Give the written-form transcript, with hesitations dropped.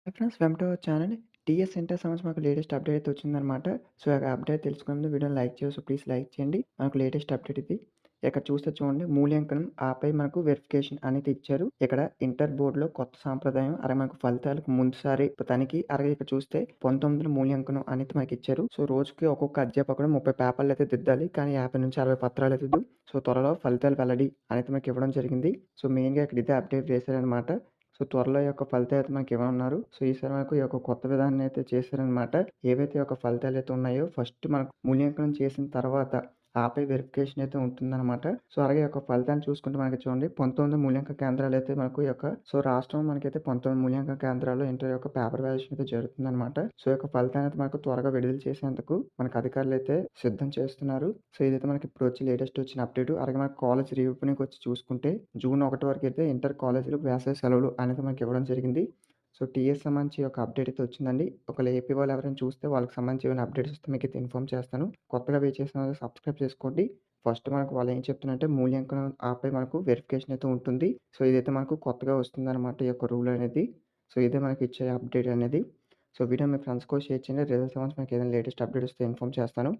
Hi friends welcome to our channel. TS inter సంబంధించి మాకు latest update అయితే వచ్చిందనమాట. సో, ఆ అప్డేట్ తెలుసుకునే ముందు వీడియోని లైక్ చేసి సో, ప్లీజ్ లైక్ చేయండి. మనకు లేటెస్ట్ అప్డేట్ ఇది. ఇక్కడ చూస్తే చూడండి మూల్యాంకనం ఆపై మనకు వెరిఫికేషన్ అనేది ఇచ్చారు. ఇక్కడ ఇంటర్ బోర్డ్‌లో కొత్త సాంప్రదాయం మనకు ఫలితాలకు ముందుసారి తనిఖీ ఇక్కడ చూస్తే 19 మూల్యాంకనం అనేది మనకిచ్చారు. సో, రోజుకి ఒక్కొక్క అధ్యాపకుడు 30 పేపర్‌లయితే దిద్దాలి. కానీ 50-60 పత్రాలయితే సో, త్వరలో ఫలితాలు వెల్లడి అనేది మనకి ఇవ్వడం జరిగింది. సో, మెయిన్‌గా ఇక్కడ ఇదే అప్డేట్ చేశారనమాట. సో, త్వరలో ఈ యొక్క ఫలితాలైతే మనకివ్వనున్నారు. సో, ఈసారి మనకు ఈ యొక్క కొత్త విధానాన్ని అయితే చేశారనమాట. ఏవైతే ఈ యొక్క ఫలితాలైతే ఉన్నాయో ఫస్ట్ మనకు మూల్యాంకనం చేసిన తర్వాత ఆపై వెరిఫికేషన్ అయితే ఉంటుందనమాట. సో, అలాగే ఈ యొక్క ఫలితాన్ని చూసుకుంటే మనకి చూడండి 19 మూల్యాంకన కేంద్రాలైతే మనకు ఈ యొక్క రాష్ట్రం మనకైతే 19 మూల్యాంకన కేంద్రాల్లో ఇంటర్ యొక్క పేపర్ వాల్యుయేషన్ అయితే జరుగుతుందనమాట. సో, ఈ యొక్క ఫలితాన్ని అయితే మనకు త్వరగా విడుదల చేసేందుకు మనకు అధికారులైతే సిద్ధం చేస్తున్నారు. సో, ఇదైతే మనకి ఇప్పుడు వచ్చి లేటెస్ట్ వచ్చిన అప్డేట్. అలాగే మనకు కాలేజ్ రీఓపెనింగ్‌కి వచ్చి చూసుకుంటే జూన్ 1 వరకైతే ఇంటర్ కాలేజీలు వేసవి సెలవులు అనేది మనకి ఇవ్వడం జరిగింది. సో, టీఎస్ సంబంధించి ఒక అప్డేట్ అయితే వచ్చిందండి. ఒకవేళ ఏపీ వాళ్ళు ఎవరైనా చూస్తే వాళ్ళకి సంబంధించి ఏమైనా అప్డేట్స్ వస్తే మీకైతే ఇన్ఫార్మ్ చేస్తాను. కొత్తగా చేసిన వాళ్ళు సబ్స్క్రైబ్ చేసుకోండి. ఫస్ట్ మనకు వాళ్ళు ఏం చెప్తున్నారంటే మూల్యాంకనం ఆపై మనకు వెరిఫికేషన్ అయితే ఉంటుంది. సో, ఇదైతే మనకు కొత్తగా వస్తుందన్నమాట ఈ యొక్క రూల్ అనేది. సో, ఇదే మనకి ఇచ్చే అప్డేట్ అనేది. సో, వీడియో మీ ఫ్రెండ్స్‌కి షేర్ చేయండి. రిజల్ట్స్ సంబంధించి మనకి ఏదైనా లేటెస్ట్ అప్డేట్ వస్తే ఇన్ఫార్మ్ చేస్తాను.